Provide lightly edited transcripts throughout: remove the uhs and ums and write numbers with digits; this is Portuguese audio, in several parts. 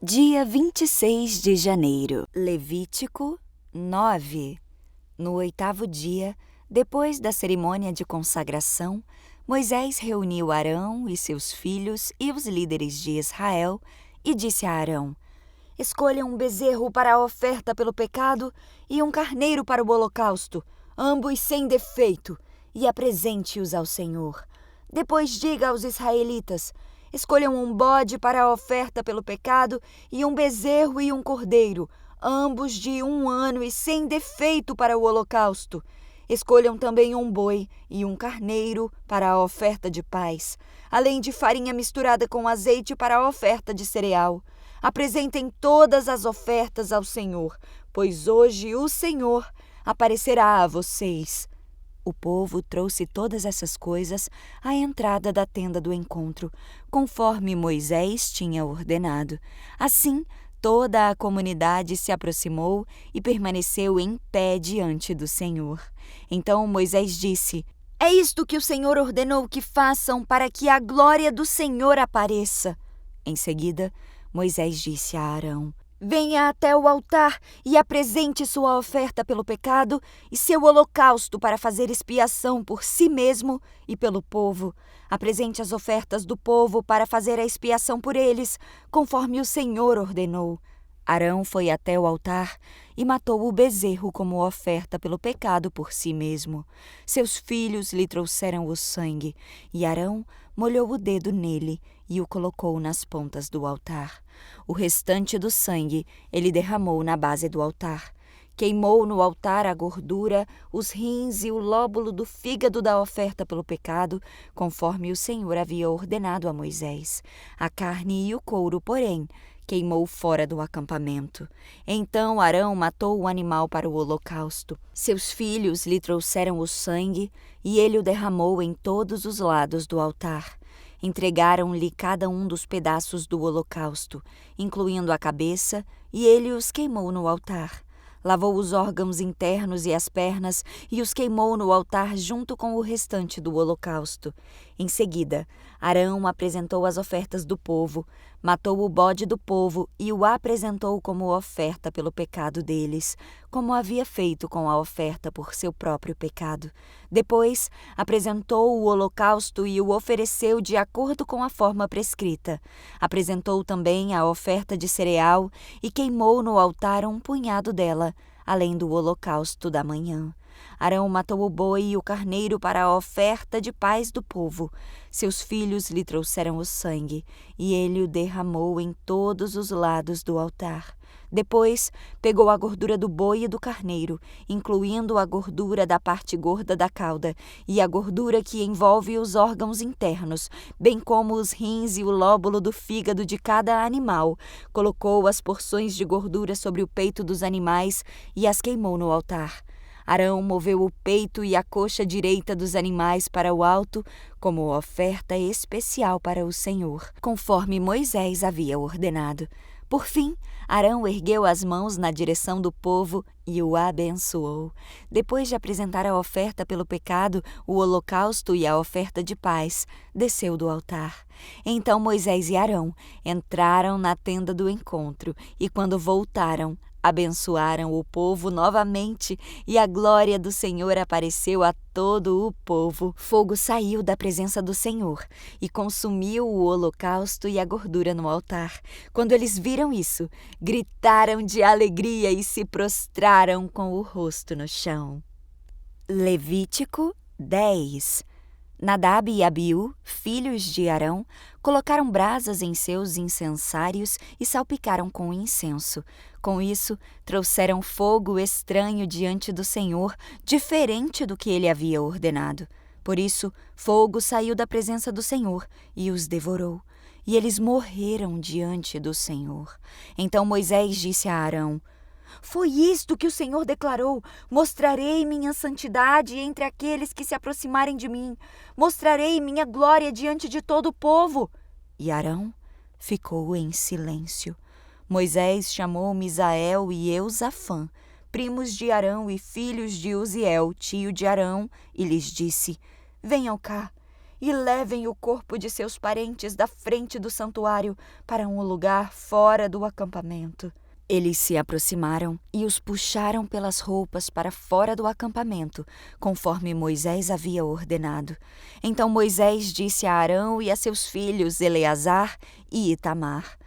Dia 26 de janeiro, Levítico 9. No 8º dia, depois da cerimônia de consagração, Moisés reuniu Arão e seus filhos e os líderes de Israel e disse a Arão: escolha um bezerro para a oferta pelo pecado e um carneiro para o holocausto, ambos sem defeito, e apresente-os ao Senhor. Depois diga aos israelitas: escolham um bode para a oferta pelo pecado e um bezerro e um cordeiro, ambos de 1 ano e sem defeito para o holocausto. Escolham também um boi e um carneiro para a oferta de paz, além de farinha misturada com azeite para a oferta de cereal. Apresentem todas as ofertas ao Senhor, pois hoje o Senhor aparecerá a vocês. O povo trouxe todas essas coisas à entrada da tenda do encontro, conforme Moisés tinha ordenado. Assim, toda a comunidade se aproximou e permaneceu em pé diante do Senhor. Então Moisés disse: é isto que o Senhor ordenou que façam para que a glória do Senhor apareça. Em seguida, Moisés disse a Arão: venha até o altar e apresente sua oferta pelo pecado e seu holocausto para fazer expiação por si mesmo e pelo povo. Apresente as ofertas do povo para fazer a expiação por eles, conforme o Senhor ordenou. Arão foi até o altar e matou o bezerro como oferta pelo pecado por si mesmo. Seus filhos lhe trouxeram o sangue, e Arão molhou o dedo nele e o colocou nas pontas do altar. O restante do sangue ele derramou na base do altar. Queimou no altar a gordura, os rins e o lóbulo do fígado da oferta pelo pecado, conforme o Senhor havia ordenado a Moisés. A carne e o couro, porém, queimou fora do acampamento. Então Arão matou o animal para o holocausto. Seus filhos lhe trouxeram o sangue, e ele o derramou em todos os lados do altar. Entregaram-lhe cada um dos pedaços do holocausto, incluindo a cabeça, e ele os queimou no altar. Lavou os órgãos internos e as pernas e os queimou no altar junto com o restante do holocausto. Em seguida, Arão apresentou as ofertas do povo, matou o bode do povo e o apresentou como oferta pelo pecado deles, como havia feito com a oferta por seu próprio pecado. Depois, apresentou o holocausto e o ofereceu de acordo com a forma prescrita. Apresentou também a oferta de cereal e queimou no altar um punhado dela, além do holocausto da manhã. Arão matou o boi e o carneiro para a oferta de paz do povo. Seus filhos lhe trouxeram o sangue, e ele o derramou em todos os lados do altar. Depois, pegou a gordura do boi e do carneiro, incluindo a gordura da parte gorda da cauda e a gordura que envolve os órgãos internos, bem como os rins e o lóbulo do fígado de cada animal. Colocou as porções de gordura sobre o peito dos animais e as queimou no altar. Arão moveu o peito e a coxa direita dos animais para o alto como oferta especial para o Senhor, conforme Moisés havia ordenado. Por fim, Arão ergueu as mãos na direção do povo e o abençoou. Depois de apresentar a oferta pelo pecado, o holocausto e a oferta de paz, desceu do altar. Então Moisés e Arão entraram na tenda do encontro e, quando voltaram, abençoaram o povo novamente, e a glória do Senhor apareceu a todo o povo. Fogo saiu da presença do Senhor e consumiu o holocausto e a gordura no altar. Quando eles viram isso, gritaram de alegria e se prostraram com o rosto no chão. Levítico 10. Nadab e Abiú, filhos de Arão, colocaram brasas em seus incensários e salpicaram com incenso. Com isso, trouxeram fogo estranho diante do Senhor, diferente do que ele havia ordenado. Por isso, fogo saiu da presença do Senhor e os devorou, e eles morreram diante do Senhor. Então Moisés disse a Arão: foi isto que o Senhor declarou: mostrarei minha santidade entre aqueles que se aproximarem de mim. Mostrarei minha glória diante de todo o povo. E Arão ficou em silêncio. Moisés chamou Misael e Eusafã, primos de Arão e filhos de Uziel, tio de Arão, e lhes disse: venham cá. e levem o corpo de seus parentes da frente do santuário para um lugar fora do acampamento. Eles se aproximaram e os puxaram pelas roupas para fora do acampamento, conforme Moisés havia ordenado. Então Moisés disse a Arão e a seus filhos Eleazar e Itamar: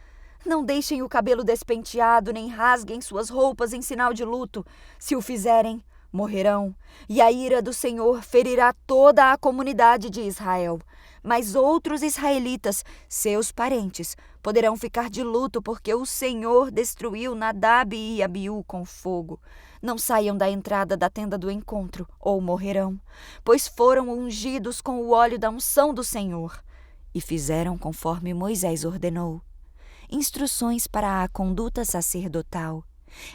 Não deixem o cabelo despenteado, nem rasguem suas roupas em sinal de luto. Se o fizerem, morrerão, e a ira do Senhor ferirá toda a comunidade de Israel. Mas outros israelitas, seus parentes, poderão ficar de luto porque o Senhor destruiu Nadab e Abiú com fogo. Não saiam da entrada da tenda do encontro, ou morrerão, pois foram ungidos com o óleo da unção do Senhor. E fizeram conforme Moisés ordenou. Instruções para a conduta sacerdotal.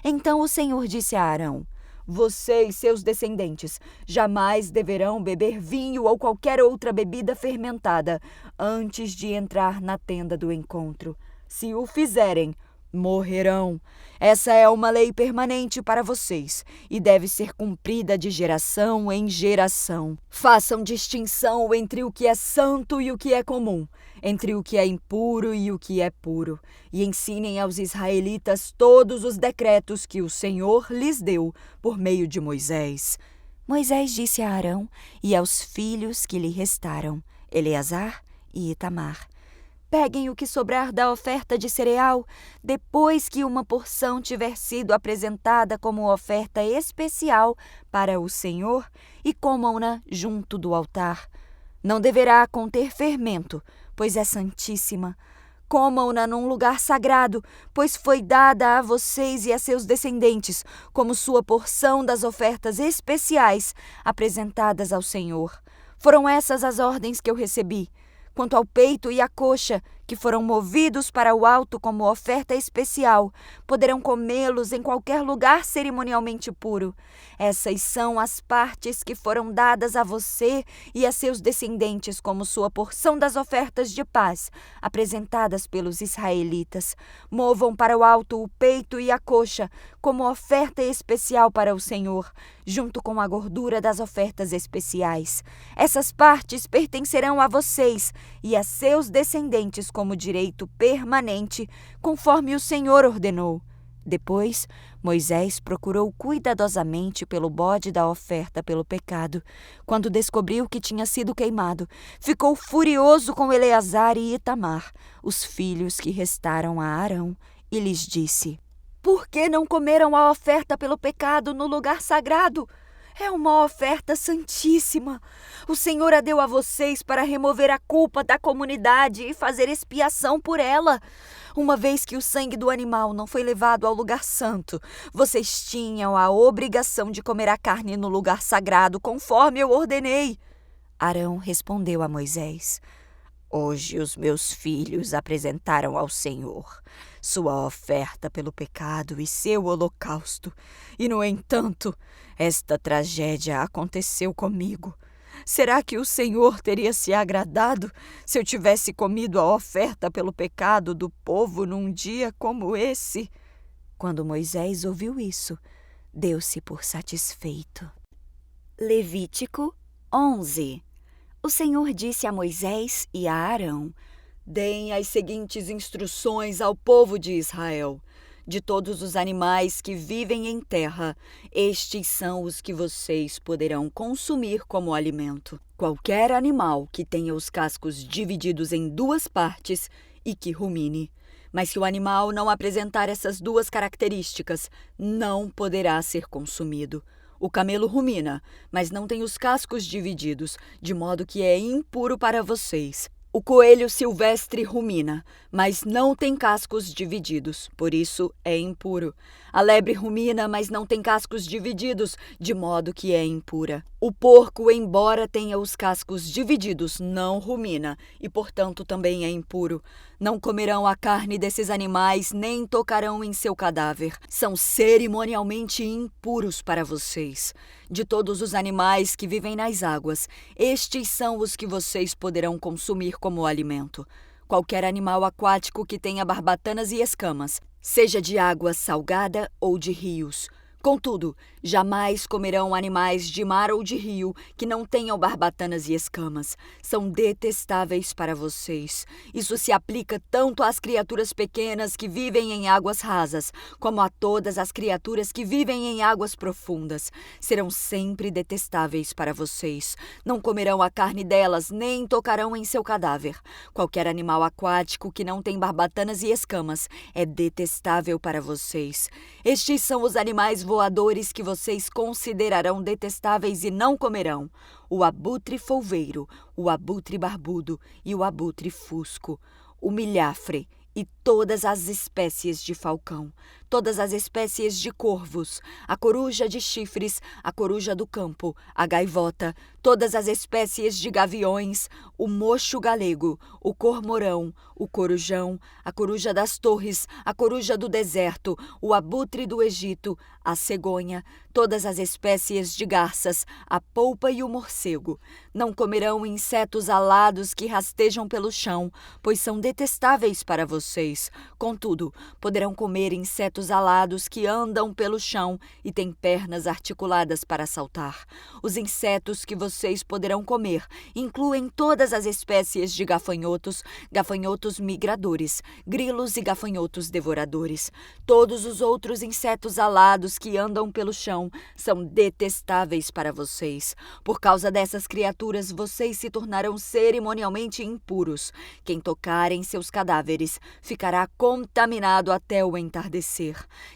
Então o Senhor disse a Arão: Você e seus descendentes jamais deverão beber vinho ou qualquer outra bebida fermentada antes de entrar na tenda do encontro. Se o fizerem, morrerão. Essa é uma lei permanente para vocês e deve ser cumprida de geração em geração. Façam distinção entre o que é santo e o que é comum, entre o que é impuro e o que é puro, e ensinem aos israelitas todos os decretos que o Senhor lhes deu por meio de Moisés. Moisés disse a Arão e aos filhos que lhe restaram, Eleazar e Itamar: Peguem o que sobrar da oferta de cereal, depois que uma porção tiver sido apresentada como oferta especial para o Senhor, e comam-na junto do altar. Não deverá conter fermento, pois é santíssima. Comam-na num lugar sagrado, pois foi dada a vocês e a seus descendentes como sua porção das ofertas especiais apresentadas ao Senhor. Foram essas as ordens que eu recebi. Quanto ao peito e à coxa, que foram movidos para o alto como oferta especial, poderão comê-los em qualquer lugar cerimonialmente puro. Essas são as partes que foram dadas a você e a seus descendentes como sua porção das ofertas de paz, apresentadas pelos israelitas. Movam para o alto o peito e a coxa, como oferta especial para o Senhor, junto com a gordura das ofertas especiais. Essas partes pertencerão a vocês e a seus descendentes como direito permanente, conforme o Senhor ordenou. Depois, Moisés procurou cuidadosamente pelo bode da oferta pelo pecado. Quando descobriu que tinha sido queimado, ficou furioso com Eleazar e Itamar, os filhos que restaram a Arão, e lhes disse: Por que não comeram a oferta pelo pecado no lugar sagrado? É uma oferta santíssima. O Senhor a deu a vocês para remover a culpa da comunidade e fazer expiação por ela. Uma vez que o sangue do animal não foi levado ao lugar santo, vocês tinham a obrigação de comer a carne no lugar sagrado, conforme eu ordenei. Arão respondeu a Moisés: Hoje os meus filhos apresentaram ao Senhor sua oferta pelo pecado e seu holocausto. E, no entanto, esta tragédia aconteceu comigo. Será que o Senhor teria se agradado se eu tivesse comido a oferta pelo pecado do povo num dia como esse? Quando Moisés ouviu isso, deu-se por satisfeito. Levítico 11. O Senhor disse a Moisés e a Arão: Deem as seguintes instruções ao povo de Israel. De todos os animais que vivem em terra, estes são os que vocês poderão consumir como alimento. Qualquer animal que tenha os cascos divididos em duas partes e que rumine. Mas se o animal não apresentar essas duas características, não poderá ser consumido. O camelo rumina, mas não tem os cascos divididos, de modo que é impuro para vocês. O coelho silvestre rumina, mas não tem cascos divididos, por isso é impuro. A lebre rumina, mas não tem cascos divididos, de modo que é impura. O porco, embora tenha os cascos divididos, não rumina, e portanto também é impuro. Não comerão a carne desses animais, nem tocarão em seu cadáver. São cerimonialmente impuros para vocês. De todos os animais que vivem nas águas, estes são os que vocês poderão consumir como alimento. Qualquer animal aquático que tenha barbatanas e escamas, seja de água salgada ou de rios. Contudo, jamais comerão animais de mar ou de rio que não tenham barbatanas e escamas. São detestáveis para vocês. Isso se aplica tanto às criaturas pequenas que vivem em águas rasas, como a todas as criaturas que vivem em águas profundas. Serão sempre detestáveis para vocês. Não comerão a carne delas, nem tocarão em seu cadáver. Qualquer animal aquático que não tem barbatanas e escamas é detestável para vocês. Estes são os animais voadores que vocês considerarão detestáveis e não comerão: o abutre folveiro, o abutre barbudo e o abutre fusco, o milhafre e todas as espécies de falcão, todas as espécies de corvos, a coruja de chifres, a coruja do campo, a gaivota, todas as espécies de gaviões, o mocho galego, o cormorão, o corujão, a coruja das torres, a coruja do deserto, o abutre do Egito, a cegonha, todas as espécies de garças, a polpa e o morcego. Não comerão insetos alados que rastejam pelo chão, pois são detestáveis para vocês. Contudo, poderão comer insetos alados que andam pelo chão e têm pernas articuladas para saltar. Os insetos que vocês poderão comer incluem todas as espécies de gafanhotos, gafanhotos migradores, grilos e gafanhotos devoradores. Todos os outros insetos alados que andam pelo chão são detestáveis para vocês. Por causa dessas criaturas, vocês se tornarão cerimonialmente impuros. Quem tocar em seus cadáveres ficará contaminado até o entardecer.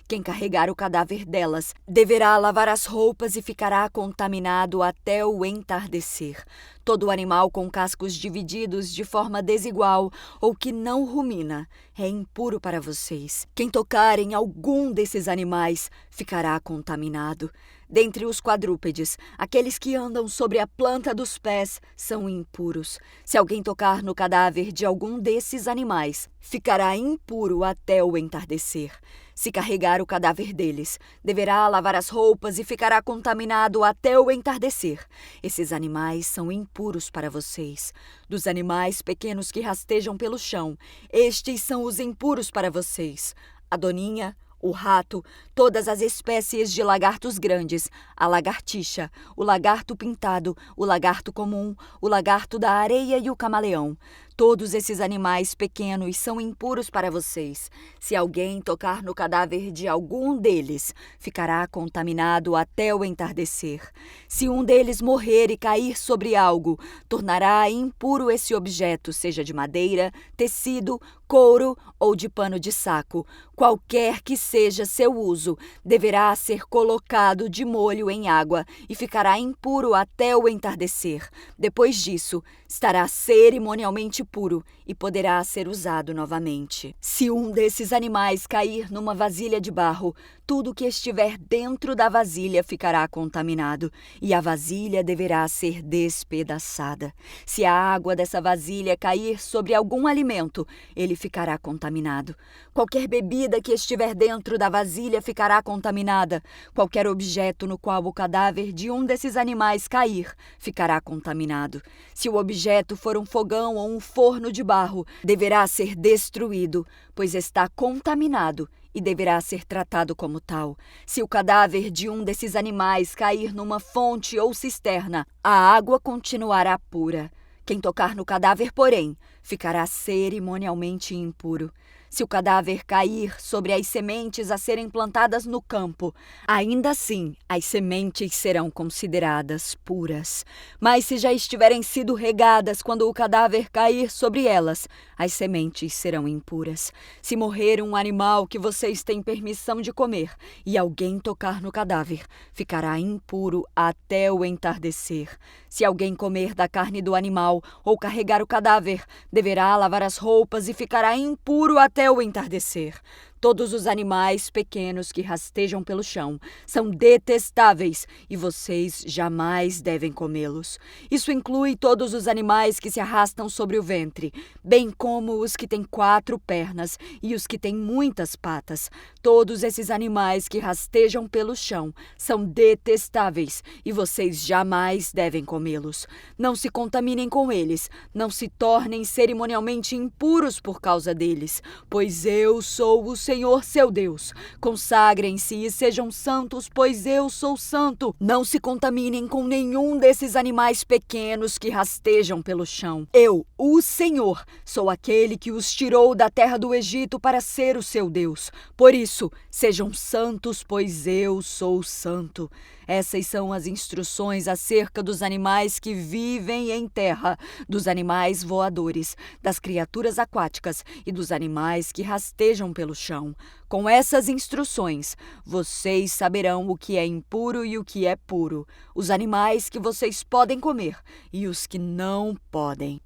Quem carregar o cadáver delas deverá lavar as roupas e ficará contaminado até o entardecer. Todo animal com cascos divididos de forma desigual ou que não rumina é impuro para vocês. Quem tocar em algum desses animais ficará contaminado. Dentre os quadrúpedes, aqueles que andam sobre a planta dos pés são impuros. Se alguém tocar no cadáver de algum desses animais, ficará impuro até o entardecer. Se carregar o cadáver deles, deverá lavar as roupas e ficará contaminado até o entardecer. Esses animais são impuros para vocês. Dos animais pequenos que rastejam pelo chão, estes são os impuros para vocês: a doninha, o rato, todas as espécies de lagartos grandes, a lagartixa, o lagarto pintado, o lagarto comum, o lagarto da areia e o camaleão. Todos esses animais pequenos são impuros para vocês. Se alguém tocar no cadáver de algum deles, ficará contaminado até o entardecer. Se um deles morrer e cair sobre algo, tornará impuro esse objeto, seja de madeira, tecido, couro ou de pano de saco. Qualquer que seja seu uso, deverá ser colocado de molho em água e ficará impuro até o entardecer. Depois disso, estará cerimonialmente puro e poderá ser usado novamente. Se um desses animais cair numa vasilha de barro, tudo que estiver dentro da vasilha ficará contaminado e a vasilha deverá ser despedaçada. Se a água dessa vasilha cair sobre algum alimento, ele ficará contaminado. Qualquer bebida que estiver dentro da vasilha ficará contaminada. Qualquer objeto no qual o cadáver de um desses animais cair ficará contaminado. Se o objeto for um fogão ou um forno de barro, deverá ser destruído, pois está contaminado e deverá ser tratado como tal. Se o cadáver de um desses animais cair numa fonte ou cisterna, a água continuará pura. Quem tocar no cadáver, porém, ficará cerimonialmente impuro. Se o cadáver cair sobre as sementes a serem plantadas no campo, ainda assim as sementes serão consideradas puras. Mas se já estiverem sido regadas quando o cadáver cair sobre elas, as sementes serão impuras. Se morrer um animal que vocês têm permissão de comer e alguém tocar no cadáver, ficará impuro até o entardecer. Se alguém comer da carne do animal ou carregar o cadáver, deverá lavar as roupas e ficará impuro até o entardecer. Todos os animais pequenos que rastejam pelo chão são detestáveis e vocês jamais devem comê-los. Isso inclui todos os animais que se arrastam sobre o ventre, bem como os que têm 4 pernas e os que têm muitas patas. Todos esses animais que rastejam pelo chão são detestáveis e vocês jamais devem comê-los. Não se contaminem com eles, não se tornem cerimonialmente impuros por causa deles, pois eu sou o Senhor seu Deus. Consagrem-se e sejam santos, pois eu sou santo. Não se contaminem com nenhum desses animais pequenos que rastejam pelo chão. Eu, o Senhor, sou aquele que os tirou da terra do Egito para ser o seu Deus. Por isso, sejam santos, pois eu sou santo. Essas são as instruções acerca dos animais que vivem em terra, dos animais voadores, das criaturas aquáticas e dos animais que rastejam pelo chão. Com essas instruções, vocês saberão o que é impuro e o que é puro, os animais que vocês podem comer e os que não podem.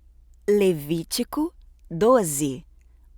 Levítico 12.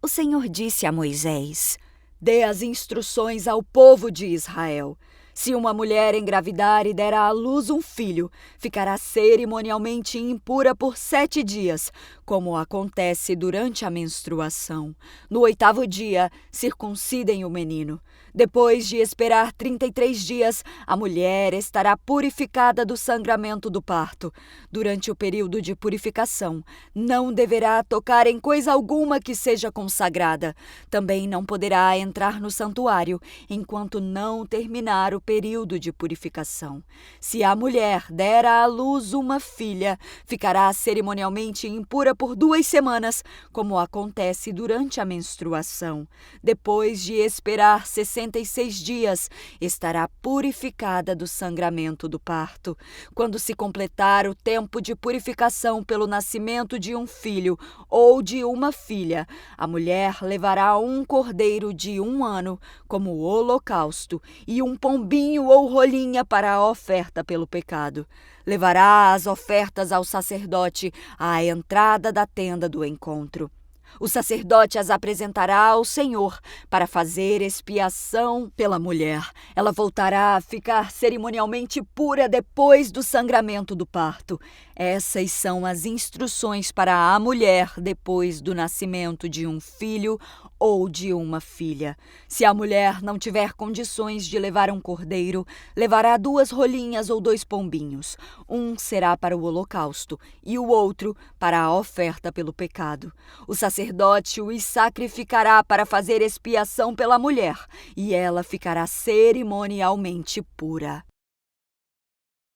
O Senhor disse a Moisés: Dê as instruções ao povo de Israel. Se uma mulher engravidar e der à luz um filho, ficará cerimonialmente impura por 7 dias, como acontece durante a menstruação. No 8º dia, circuncidem o menino. Depois de esperar 33 dias, a mulher estará purificada do sangramento do parto. Durante o período de purificação, não deverá tocar em coisa alguma que seja consagrada. Também não poderá entrar no santuário enquanto não terminar o período de purificação. Se a mulher der à luz uma filha, ficará cerimonialmente impura por 2 semanas, como acontece durante a menstruação. Depois de esperar 66 dias, estará purificada do sangramento do parto. Quando se completar o tempo de purificação pelo nascimento de um filho ou de uma filha, a mulher levará um cordeiro de 1 ano como holocausto e um pombinho ou rolinha para a oferta pelo pecado. Levará as ofertas ao sacerdote à entrada da tenda do encontro. O sacerdote as apresentará ao Senhor para fazer expiação pela mulher. Ela voltará a ficar cerimonialmente pura depois do sangramento do parto. Essas são as instruções para a mulher depois do nascimento de um filho ou de uma filha. Se a mulher não tiver condições de levar um cordeiro, levará 2 rolinhas ou 2 pombinhos. Um será para o holocausto e o outro para a oferta pelo pecado. O sacerdote os sacrificará para fazer expiação pela mulher, e ela ficará cerimonialmente pura.